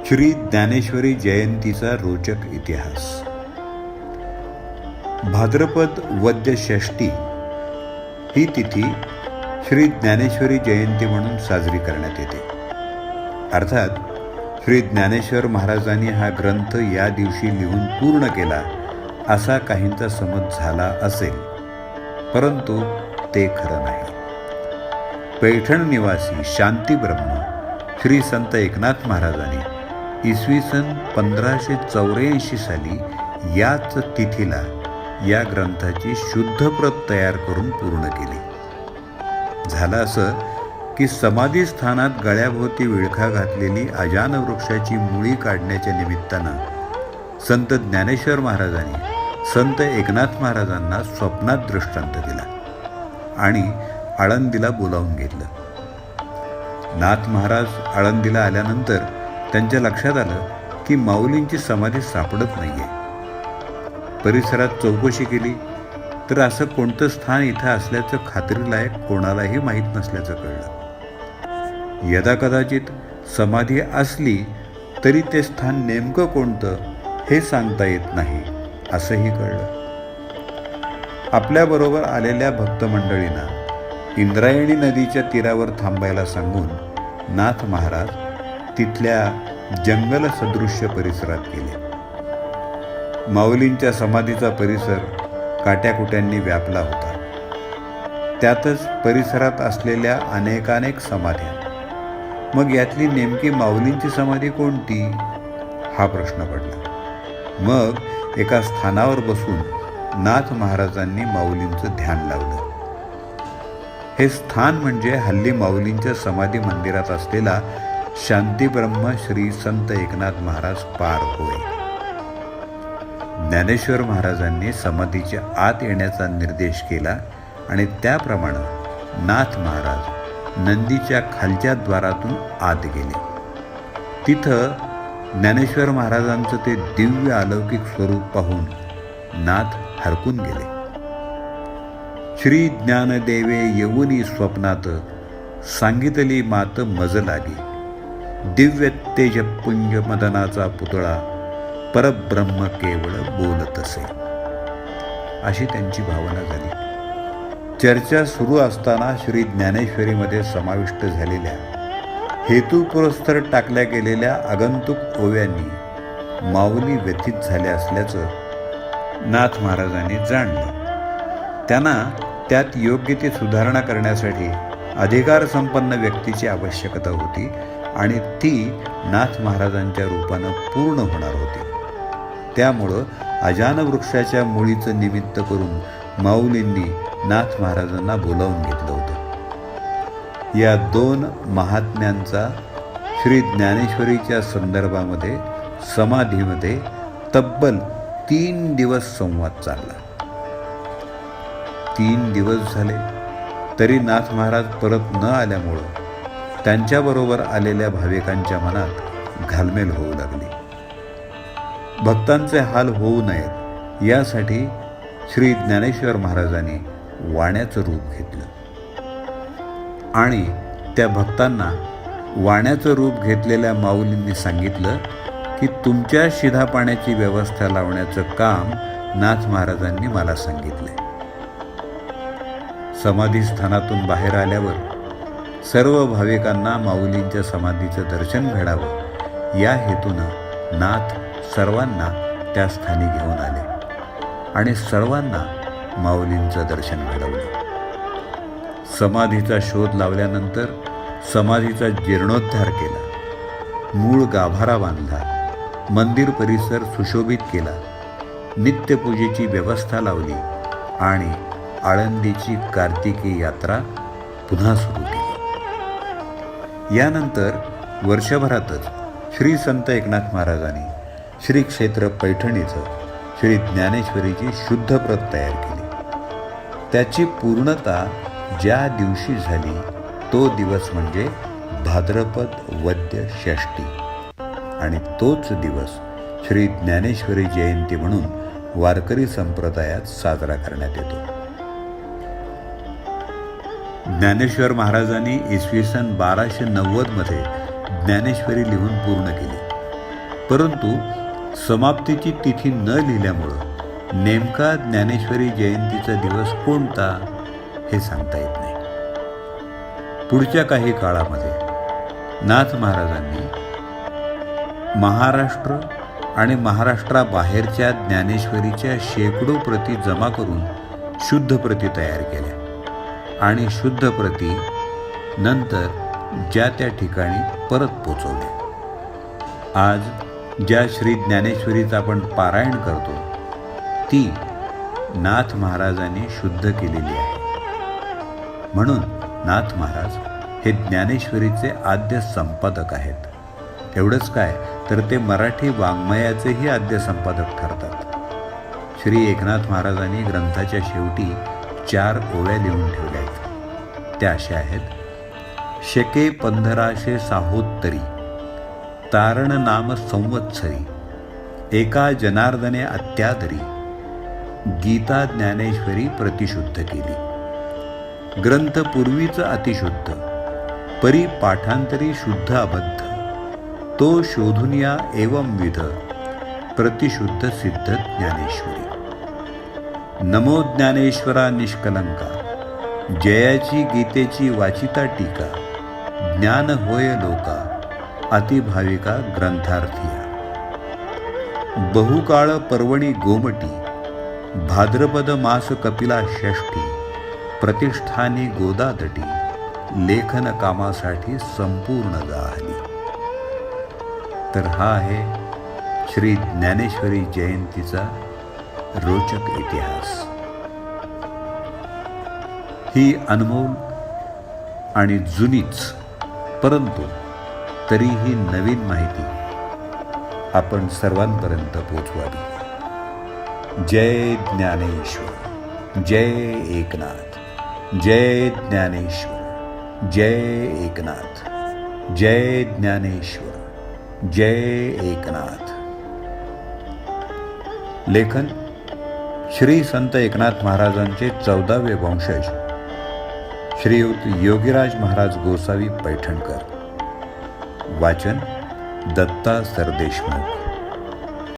श्री ज्ञानेश्वरी जयंतीचा रोचक इतिहास. भाद्रपद वद्य षष्ठी ही तिथी श्री ज्ञानेश्वरी जयंती म्हणून साजरी करण्यात येते. अर्थात श्री ज्ञानेश्वर महाराजांनी हा ग्रंथ या दिवशी लिहून पूर्ण केला असा काहींचा समज झाला असेल, परंतु ते खरं नाही. पैठण निवासी शांतीब्रह्म श्री संत एकनाथ महाराजांनी इसवी सन 1584 साली याच तिथीला या ग्रंथाची शुद्ध प्रत तयार करून पूर्ण केली. झालं असं की समाधी स्थानात गळ्याभोवती विळखा घातलेली अजान वृक्षाची मुळी काढण्याच्या निमित्तानं संत ज्ञानेश्वर महाराजांनी संत एकनाथ महाराजांना स्वप्नात दृष्टांत दिला आणि आळंदीला बोलावून घेतलं. नाथ महाराज आळंदीला आल्यानंतर त्यांच्या लक्षात आलं की माऊलींची समाधी सापडत नाहीये. परिसरात चौकशी केली तर असं कोणतं स्थान इथं असल्याचं खात्रीलायक कोणालाही माहीत नसल्याचं कळलं. यदाकदाचित समाधी असली तरी ते स्थान नेमकं कोणतं हे सांगता येत नाही असंही कळलं. आपल्याबरोबर आलेल्या भक्तमंडळींना इंद्रायणी नदीच्या तीरावर थांबायला सांगून नाथ महाराज तिथल्या जंगल सदृश्य परिसरात गेले. माऊलींच्या समाधीचा परिसर काट्याकुट्यांनी व्यापला होता. त्यातच परिसरात असलेल्या अनेकानेक समाध्या. मग यातली नेमकी माऊलींची समाधी कोणती हा प्रश्न पडला. मग एका स्थानावर बसून नाथ महाराजांनी माऊलींचं ध्यान लावलं. हे स्थान म्हणजे हल्ली माऊलींच्या समाधी मंदिरात असलेला शांतीब्रह्म श्री संत एकनाथ महाराज पार होय. ज्ञानेश्वर महाराजांनी समाधीच्या आत येण्याचा निर्देश केला आणि त्याप्रमाणे नाथ महाराज नंदीच्या खालच्या द्वारातून आत गेले. तिथं ज्ञानेश्वर महाराजांचं ते दिव्य अलौकिक स्वरूप पाहून नाथ हरकून गेले. श्री ज्ञानदेवे येऊनी स्वप्नात सांगितली मात मज लागी, दिव्य तेज पुंज मदनाचा पुतळा परब्रह्म केवळ बोलत असे. अशी त्यांची भावना झाली. चर्चा सुरू असताना श्री ज्ञानेश्वरीमध्ये समाविष्ट झालेल्या हेतुपुरस्सर टाकल्या गेलेल्या आगंतुक ओव्यांनी माऊली व्यथित झाल्या असल्याचं नाथ महाराजांनी जाणलं. त्यांना त्यात योग्य ती सुधारणा करण्यासाठी अधिकारसंपन्न व्यक्तीची आवश्यकता होती आणि ती नाथ महाराजांच्या रूपानं पूर्ण होणार होती. त्यामुळं अजान वृक्षाच्या मुळीचं निमित्त करून माऊलींनी नाथ महाराजांना बोलावून घेतलं होतं. या दोन महात्म्यांचा श्री ज्ञानेश्वरीच्या संदर्भामध्ये समाधीमध्ये तब्बल 3 दिवस संवाद चालला. 3 दिवस झाले तरी नाथ महाराज परत न आल्यामुळं त्यांच्याबरोबर आलेल्या भाविकांच्या मनात घालमेल होऊ लागली. भक्तांचे हाल होऊ नयेत यासाठी श्री ज्ञानेश्वर महाराजांनी वाण्याचं रूप घेतलं आणि त्या भक्तांना वाण्याचं रूप घेतलेल्या माऊलींनी सांगितलं की तुमच्या शिधा पाण्याची व्यवस्था लावण्याचं काम नाथ महाराजांनी मला सांगितलंय. समाधीस्थानातून बाहेर आल्यावर सर्व भाविकांना माऊलींच्या समाधीचं दर्शन घडावं या हेतूनं नाथ सर्वांना त्या स्थानी घेऊन आले आणि सर्वांना माऊलींचं दर्शन घडवलं. समाधीचा शोध लावल्यानंतर समाधीचा जीर्णोद्धार केला, मूळ गाभारा बांधला, मंदिर परिसर सुशोभित केला, नित्यपूजेची व्यवस्था लावली आणि आळंदीची कार्तिकी यात्रा पुन्हा सुरू केली. यानंतर वर्षभरातच श्री संत एकनाथ महाराजांनी श्री क्षेत्र पैठण इथं श्री ज्ञानेश्वरीची शुद्ध प्रत तयार केली. त्याची पूर्णता ज्या दिवशी झाली तो दिवस म्हणजे भाद्रपद वद्य षष्ठी आणि तोच दिवस श्री ज्ञानेश्वरी जयंती म्हणून वारकरी संप्रदायात साजरा करण्यात येतो. ज्ञानेश्वर महाराजांनी इसवी सन 1290 मध्ये ज्ञानेश्वरी लिहून पूर्ण केली. परंतु समाप्तीची तिथी न लिहिल्यामुळं नेमका ज्ञानेश्वरी जयंतीचा दिवस कोणता हे सांगता येत नाही. पुढच्या काही काळामध्ये नाथ महाराजांनी महाराष्ट्र आणि महाराष्ट्राबाहेरच्या ज्ञानेश्वरीच्या शेकडो प्रती जमा करून शुद्ध प्रती तयार केल्या आणि शुद्ध प्रती नंतर ज्या त्या ठिकाणी परत पोचवल्या. आज ज्या श्री ज्ञानेश्वरीचं आपण पारायण करतो ती नाथ महाराजांनी शुद्ध केलेली आहे. म्हणून नाथ महाराज हे ज्ञानेश्वरीचे आद्य संपादक आहेत. एवढंच काय तर ते मराठी वाङ्मयाचेही आद्य संपादक ठरतात. श्री एकनाथ महाराजांनी ग्रंथाच्या शेवटी 4 ओव्या लिहून ठेवल्या आहेत. त्या अशा आहेत: शके 1560 तारण नाम संवत्सरी, एका जनार्दने अत्यादरी, गीता ज्ञानेश्वरी प्रतिशुद्ध केली. ग्रंथ पूर्वीच अतिशुद्ध, परी पाठांतरी शुद्ध अबद्ध, तो शोधून या एवं विध, प्रतिशुद्ध सिद्ध ज्ञानेश्वरी. नमो ज्ञानेश्वरा निष्कलंका, जयाची गीतेची वाचिता टीका, ज्ञान होय लोका, अतिभाविका ग्रंथार्थिया. बहुकाळ पर्वणी गोमटी, भाद्रपद मास कपिला षष्ठी, प्रतिष्ठानी गोदादटी, लेखन कामासाठी संपूर्ण जाहली. तर हा आहे श्री ज्ञानेश्वरी जयंतीचा रोचक इतिहास. ही अनमोल आणि जुनीच परंतु तरीही नवीन माहिती आपण सर्वांपर्यंत पोचवावी. जय ज्ञानेश्वर, जय एकनाथ, जय ज्ञानेश्वर, जय एकनाथ, जय ज्ञानेश्वर, जय एकनाथ. लेखन श्री संत एकनाथ महाराजांचे 14वे वंशज श्रीयुत योगीराज महाराज गोसावी पैठणकर. वाचन दत्ता सरदेशमुख.